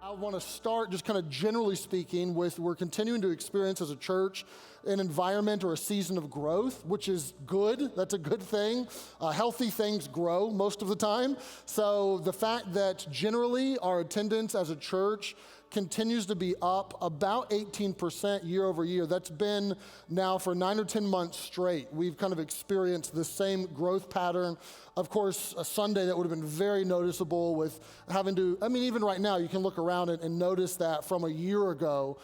I want to start just kind of generally speaking with we're continuing to experience as a church an environment or a season of growth, which is good. That's a good thing. Healthy things grow most of the time. So the fact that generally our attendance as a church continues to be up about 18% year over year. That's been now for 9 or 10 months straight. We've kind of experienced the same growth pattern. Of course, a Sunday that would have been very noticeable with having to, even right now, you can look around and notice that from a year ago,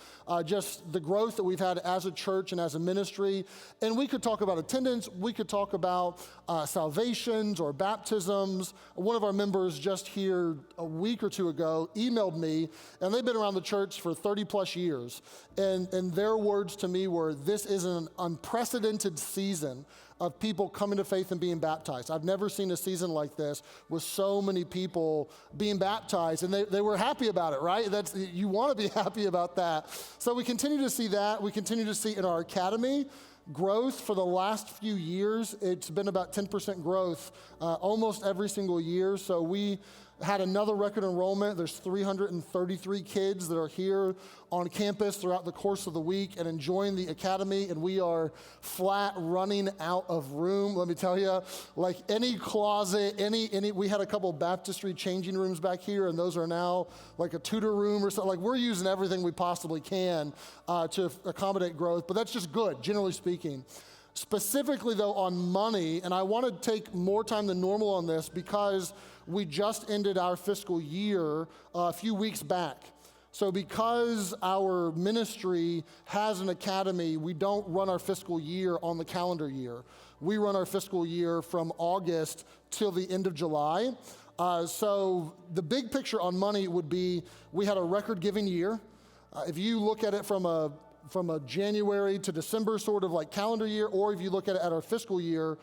just the growth that we've had as a church and as a ministry. And we could talk about attendance, we could talk about salvations or baptisms. One of our members just here a week or two ago emailed me, and they've been around the church for 30 plus years. And their words to me were, this is an unprecedented season of people coming to faith and being baptized. I've never seen a season like this with so many people being baptized, and they were happy about it, right? You want to be happy about that. So we continue to see that. We continue to see in our academy growth for the last few years. It's been about 10% growth almost every single year. So we had another record enrollment. There's 333 kids that are here on campus throughout the course of the week and enjoying the academy, and we are flat running out of room. Let me tell you, like any closet, we had a couple baptistry changing rooms back here, and those are now like a tutor room or something. Like we're using everything we possibly can to accommodate growth, but that's just good, generally speaking. Specifically though on money, and I want to take more time than normal on this because we just ended our fiscal year a few weeks back. So because our ministry has an academy, we don't run our fiscal year on the calendar year. We run our fiscal year from August till the end of July. So the big picture on money would be we had a record giving year. If you look at it from a January to December sort of like calendar year, or if you look at it at our fiscal year,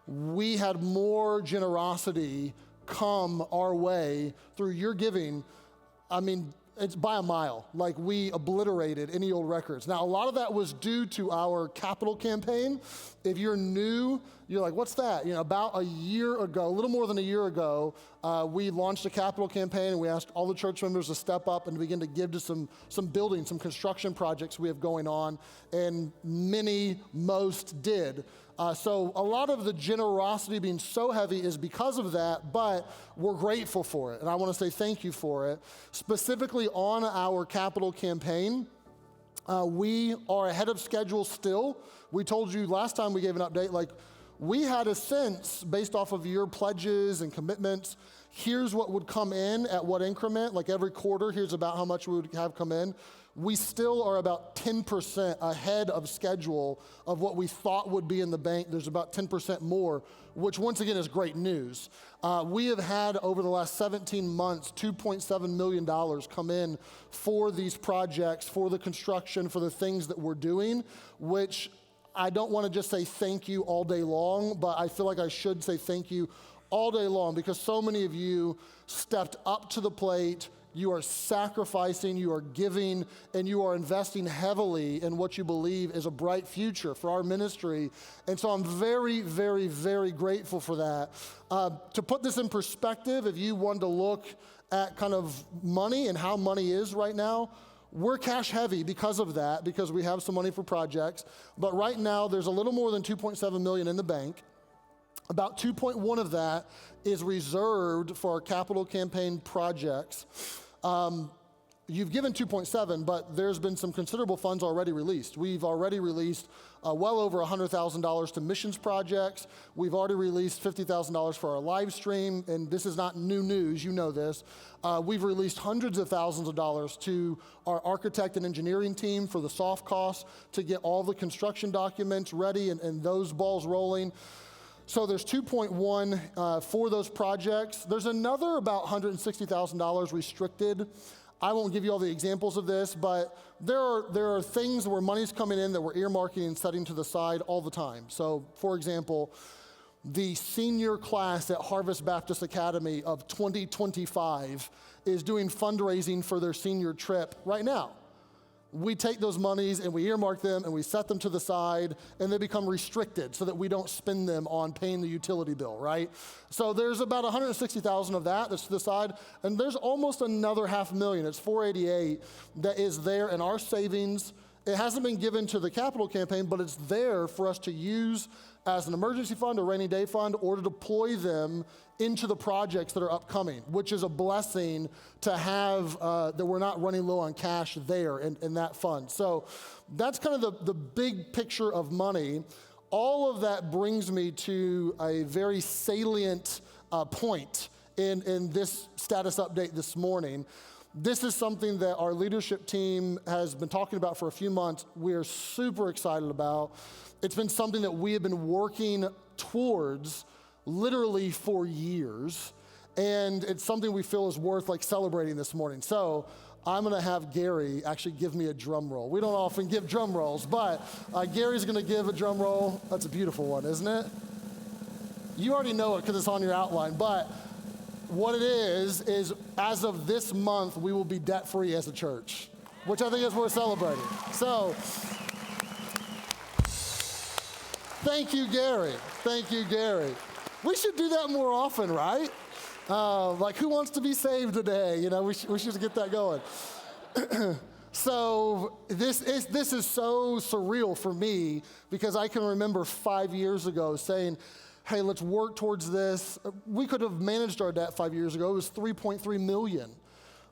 we had more generosity come our way through your giving. It's by a mile. Like we obliterated any old records. Now, a lot of that was due to our capital campaign. If you're new, you're like, what's that? About a year ago, a little more than a year ago, we launched a capital campaign, and we asked all the church members to step up and begin to give to some buildings, some construction projects we have going on, and most did. So a lot of the generosity being so heavy is because of that, but we're grateful for it, and I want to say thank you for it. Specifically on our capital campaign, we are ahead of schedule still. We told you last time we gave an update, we had a sense based off of your pledges and commitments, here's what would come in at what increment, like every quarter, here's about how much we would have come in. We still are about 10% ahead of schedule of what we thought would be in the bank. There's about 10% more, which once again is great news. We have had over the last 17 months, $2.7 million come in for these projects, for the construction, for the things that we're doing, which I don't want to just say thank you all day long, but I feel like I should say thank you all day long because so many of you stepped up to the plate. You are sacrificing, you are giving, and you are investing heavily in what you believe is a bright future for our ministry. And so I'm very, very, very grateful for that. To put this in perspective, if you wanted to look at kind of money and how money is right now, we're cash heavy because of that, because we have some money for projects. But right now, there's a little more than 2.7 million in the bank. About 2.1 of that is reserved for our capital campaign projects. You've given 2.7, but there's been some considerable funds already released. We've already released well over $100,000 to missions projects. We've already released $50,000 for our live stream, and this is not new news, you know this. We've released hundreds of thousands of dollars to our architect and engineering team for the soft costs to get all the construction documents ready and those balls rolling. So there's 2.1 for those projects. There's another about $160,000 restricted. I won't give you all the examples of this, but there are things where money's coming in that we're earmarking and setting to the side all the time. So for example, the senior class at Harvest Baptist Academy of 2025 is doing fundraising for their senior trip right now. we take those monies and we earmark them and we set them to the side, and they become restricted so that we don't spend them on paying the utility bill, right? So there's about $160,000 of that that's to the side, and there's almost another $500,000, it's $488, that is there in our savings. It hasn't been given to the capital campaign, but it's there for us to use as an emergency fund, a rainy day fund, or to deploy them into the projects that are upcoming, which is a blessing to have, that we're not running low on cash there in that fund. So that's kind of the big picture of money. All of that brings me to a very salient point in this status update this morning. This is something that our leadership team has been talking about for a few months. We are super excited about. It's been something that we have been working towards literally for years, and it's something we feel is worth celebrating this morning. So I'm gonna have Gary actually give me a drum roll. We don't often give drum rolls, but Gary's gonna give a drum roll. That's a beautiful one, isn't it? You already know it because it's on your outline, but what it is as of this month, we will be debt-free as a church, which I think is worth celebrating. So, thank you, Gary. Thank you, Gary. We should do that more often, right? Who wants to be saved today? You know, we should get that going. So this is so surreal for me because I can remember 5 years ago saying, hey, let's work towards this. We could have managed our debt 5 years ago. It was $3.3 million.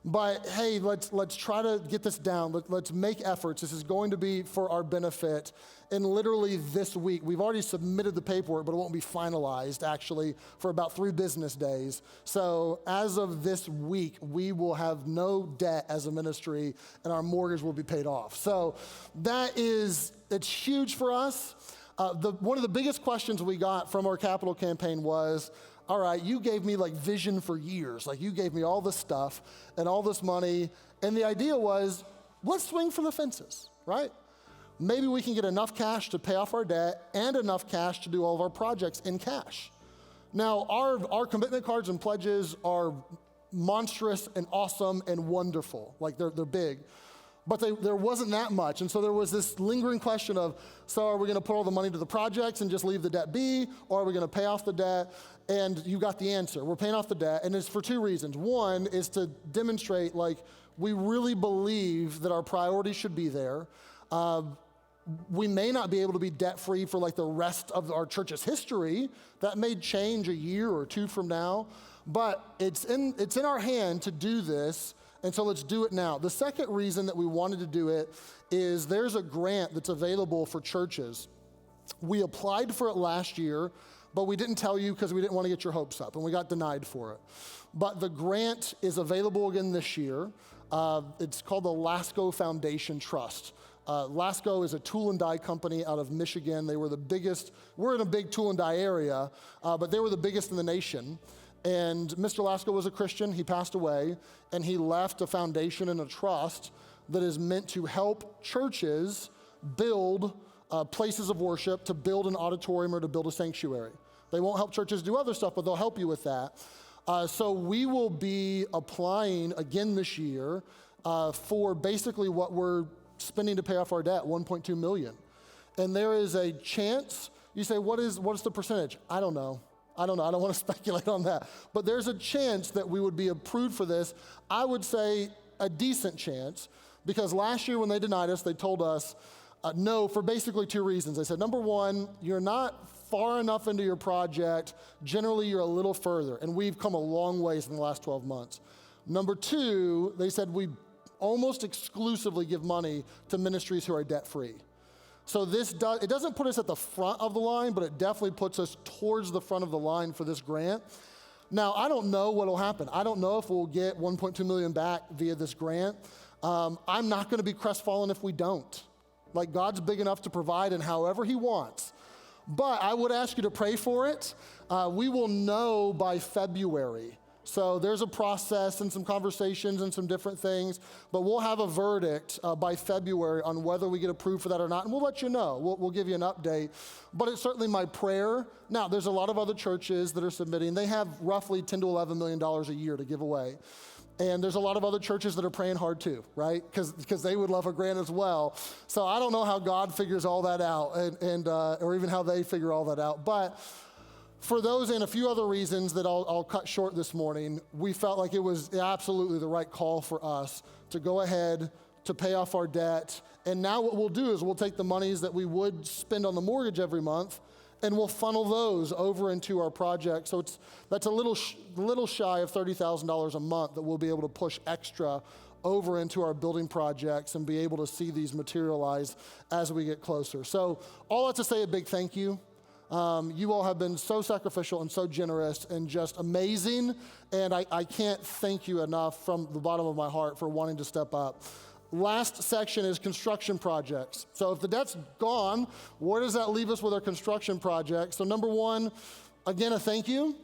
But hey, let's try to get this down. Let's make efforts. This is going to be for our benefit. And literally this week, we've already submitted the paperwork, but it won't be finalized actually for about 3 business days. So as of this week, we will have no debt as a ministry and our mortgage will be paid off. So it's huge for us. One of the biggest questions we got from our capital campaign was, all right, you gave me vision for years. You gave me all this stuff and all this money. And the idea was, let's swing for the fences, right? Maybe we can get enough cash to pay off our debt and enough cash to do all of our projects in cash. Now, our commitment cards and pledges are monstrous and awesome and wonderful. They're big. But there wasn't that much. And so there was this lingering question of, so are we going to put all the money to the projects and just leave the debt be? Or are we going to pay off the debt? And you got the answer. We're paying off the debt. And it's for 2 reasons. One is to demonstrate we really believe that our priorities should be there. We may not be able to be debt-free for the rest of our church's history. That may change a year or 2 from now. But it's in our hand to do this. And so let's do it now. The second reason that we wanted to do it is there's a grant that's available for churches. We applied for it last year, but we didn't tell you because we didn't want to get your hopes up, and we got denied for it. But the grant is available again this year. It's called the Lasco Foundation Trust. Lasco is a tool and die company out of Michigan. They were the biggest. We're in a big tool and die area, but they were the biggest in the nation. And Mr. Lasco was a Christian. He passed away, and he left a foundation and a trust that is meant to help churches build places of worship, to build an auditorium or to build a sanctuary. They won't help churches do other stuff, but they'll help you with that. So we will be applying again this year for basically what we're spending to pay off our debt, $1.2 million. And there is a chance, you say, what is the percentage? I don't know. I don't want to speculate on that. But there's a chance that we would be approved for this. I would say a decent chance, because last year when they denied us, they told us no for basically 2 reasons. They said, number one, you're not far enough into your project. Generally, you're a little further, and we've come a long ways in the last 12 months. Number 2, they said we almost exclusively give money to ministries who are debt-free. So it doesn't put us at the front of the line, but it definitely puts us towards the front of the line for this grant. Now, I don't know what will happen. I don't know if we'll get $1.2 million back via this grant. I'm not going to be crestfallen if we don't. God's big enough to provide in however he wants. But I would ask you to pray for it. We will know by February. So there's a process and some conversations and some different things, but we'll have a verdict by February on whether we get approved for that or not, and we'll let you know. We'll give you an update, but it's certainly my prayer. Now, there's a lot of other churches that are submitting. They have roughly $10 to $11 million a year to give away, And there's a lot of other churches that are praying hard too, right? Because they would love a grant as well. So I don't know how God figures all that out or even how they figure all that out. But for those and a few other reasons that I'll cut short this morning, we felt like it was absolutely the right call for us to go ahead to pay off our debt. And now what we'll do is we'll take the monies that we would spend on the mortgage every month and we'll funnel those over into our project. So that's a little shy of $30,000 a month that we'll be able to push extra over into our building projects and be able to see these materialize as we get closer. So all that to say, a big thank you. You all have been so sacrificial and so generous and just amazing. And I can't thank you enough from the bottom of my heart for wanting to step up. Last section is construction projects. So if the debt's gone, where does that leave us with our construction projects? So number one, again, a thank you.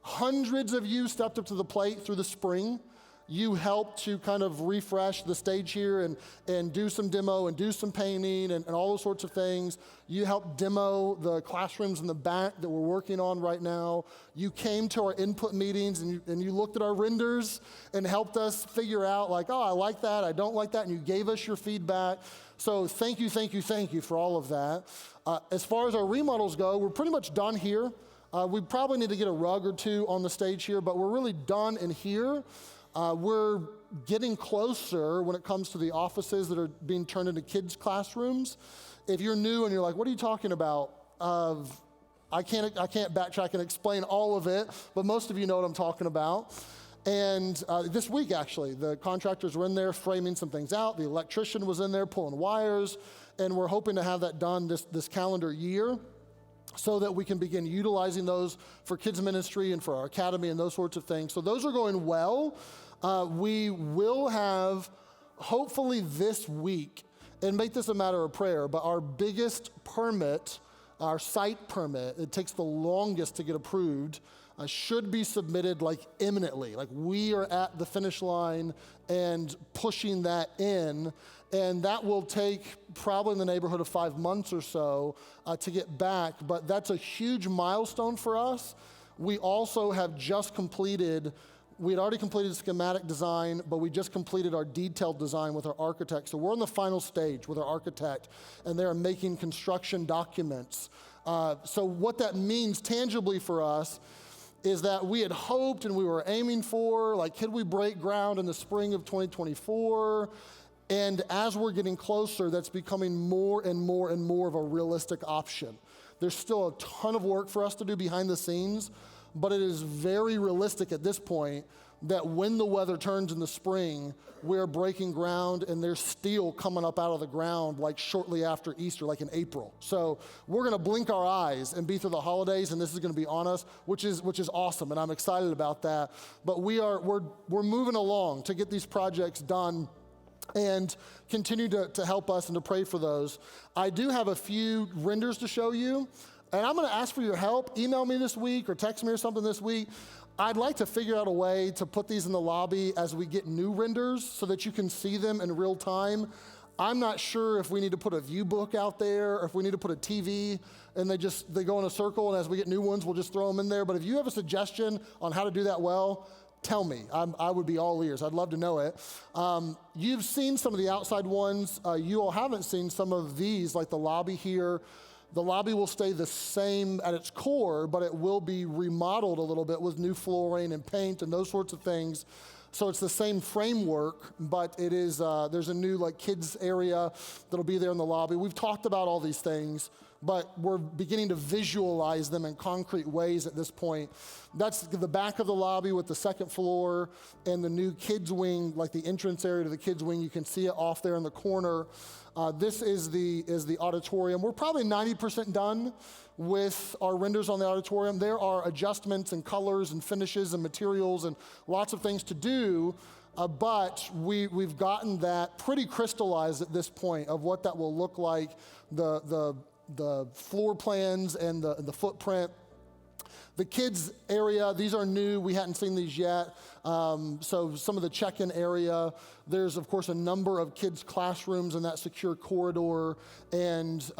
Hundreds of you stepped up to the plate through the spring. You helped to kind of refresh the stage here and do some demo and do some painting and all those sorts of things. You helped demo the classrooms in the back that we're working on right now. You came to our input meetings and you looked at our renders and helped us figure out like, oh, I like that, I don't like that, and you gave us your feedback. So thank you for all of that. As far as our remodels go, we're pretty much done here. We probably need to get a rug or two on the stage here, but we're really done in here. We're getting closer when it comes to the offices that are being turned into kids' classrooms. If you're new and you're like, what are you talking about? I can't backtrack and explain all of it, but most of you know what I'm talking about. And this week, actually, the contractors were in there framing some things out. The electrician was in there pulling wires, and we're hoping to have that done this calendar year, so that we can begin utilizing those for kids ministry and for our academy and those sorts of things. So those are going well. We will have, hopefully this week, and make this a matter of prayer, but our biggest permit, our site permit, it takes the longest to get approved, should be submitted like imminently. Like we are at the finish line and pushing that in. And that will take probably in the neighborhood of 5 months or so to get back. But that's a huge milestone for us. We also have just completed, we had already completed schematic design, but we just completed our detailed design with our architect. So we're on the final stage with our architect, and they are making construction documents. So what that means tangibly for us is that we had hoped and we were aiming for, like, could we break ground in the spring of 2024? And as we're getting closer, that's becoming more and more and more of a realistic option. There's still a ton of work for us to do behind the scenes, but it is very realistic at this point that when the weather turns in the spring, we're breaking ground and there's steel coming up out of the ground like shortly after Easter, like in April. So we're gonna blink our eyes and be through the holidays, and this is gonna be on us, which is awesome, and I'm excited about that. But we're moving along to get these projects done and continue to help us and to pray for those. I do have a few renders to show you, and I'm gonna ask for your help. Email me this week or text me or something this week. I'd like to figure out a way to put these in the lobby as we get new renders so that you can see them in real time. I'm not sure if we need to put a view book out there or if we need to put a TV and they go in a circle, and as we get new ones, we'll just throw them in there. But if you have a suggestion on how to do that well, tell me. I would be all ears. I'd love to know it. You've seen some of the outside ones. You all haven't seen some of these, like the lobby here. The lobby will stay the same at its core, but it will be remodeled a little bit with new flooring and paint and those sorts of things. So it's the same framework, but it is there's a new like kids area that'll be there in the lobby. We've talked about all these things, but we're beginning to visualize them in concrete ways at this point. That's the back of the lobby with the second floor and the new kids wing, like the entrance area to the kids wing. You can see it off there in the corner. This is the auditorium. We're probably 90% done with our renders on the auditorium. There are adjustments and colors and finishes and materials and lots of things to do, but we've gotten that pretty crystallized at this point of what that will look like, the floor plans and the footprint. The kids area, these are new. We hadn't seen these yet. So some of the check-in area, there's of course a number of kids' classrooms in that secure corridor, and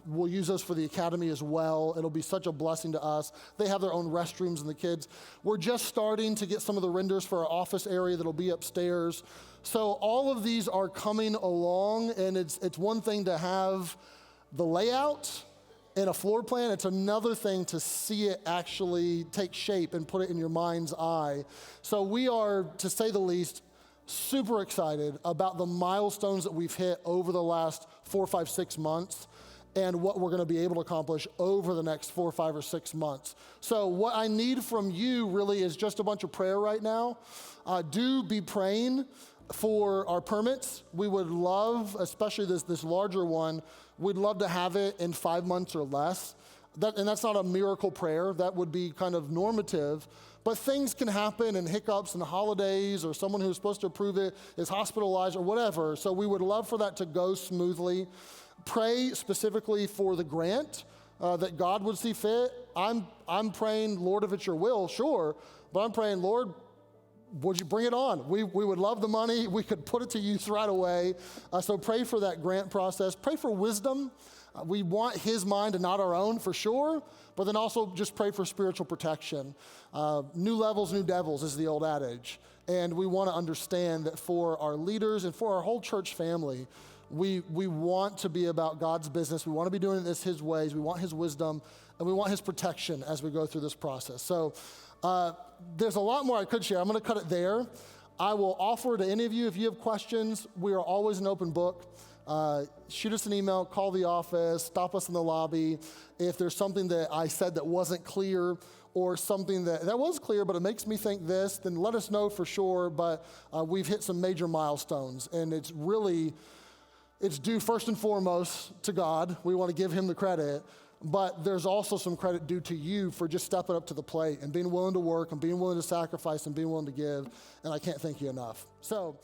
we'll use those for the academy as well. It'll be such a blessing to us. They have their own restrooms and the kids. We're just starting to get some of the renders for our office area that'll be upstairs. So all of these are coming along, and it's one thing to have the layout and a floor plan. It's another thing to see it actually take shape and put it in your mind's eye. So we are, to say the least, super excited about the milestones that we've hit over the last 4, 5, 6 months and what we're gonna be able to accomplish over the next 4, 5, or 6 months. So what I need from you really is just a bunch of prayer right now. Do be praying for our permits. We would love, especially this larger one, we'd love to have it in 5 months or less. And that's not a miracle prayer. That would be kind of normative. But things can happen, and hiccups and holidays, or someone who's supposed to approve it is hospitalized or whatever. So we would love for that to go smoothly. Pray specifically for the grant, that God would see fit. I'm praying, Lord, if it's your will, sure. But I'm praying, Lord, would you bring it on? We would love the money. We could put it to use right away. So pray for that grant process. Pray for wisdom. We want his mind and not our own for sure, but then also just pray for spiritual protection. New levels, new devils is the old adage. And we want to understand that for our leaders and for our whole church family, we want to be about God's business. We want to be doing this his ways. We want his wisdom, and we want his protection as we go through this process. So there's a lot more I could share. I'm going to cut it there. I will offer to any of you, if you have questions, we are always an open book. Shoot us an email, call the office, stop us in the lobby. If there's something that I said that wasn't clear, or something that was clear but it makes me think this, then let us know for sure. But we've hit some major milestones, and it's due first and foremost to God. We want to give him the credit. But there's also some credit due to you for just stepping up to the plate and being willing to work and being willing to sacrifice and being willing to give. And I can't thank you enough. So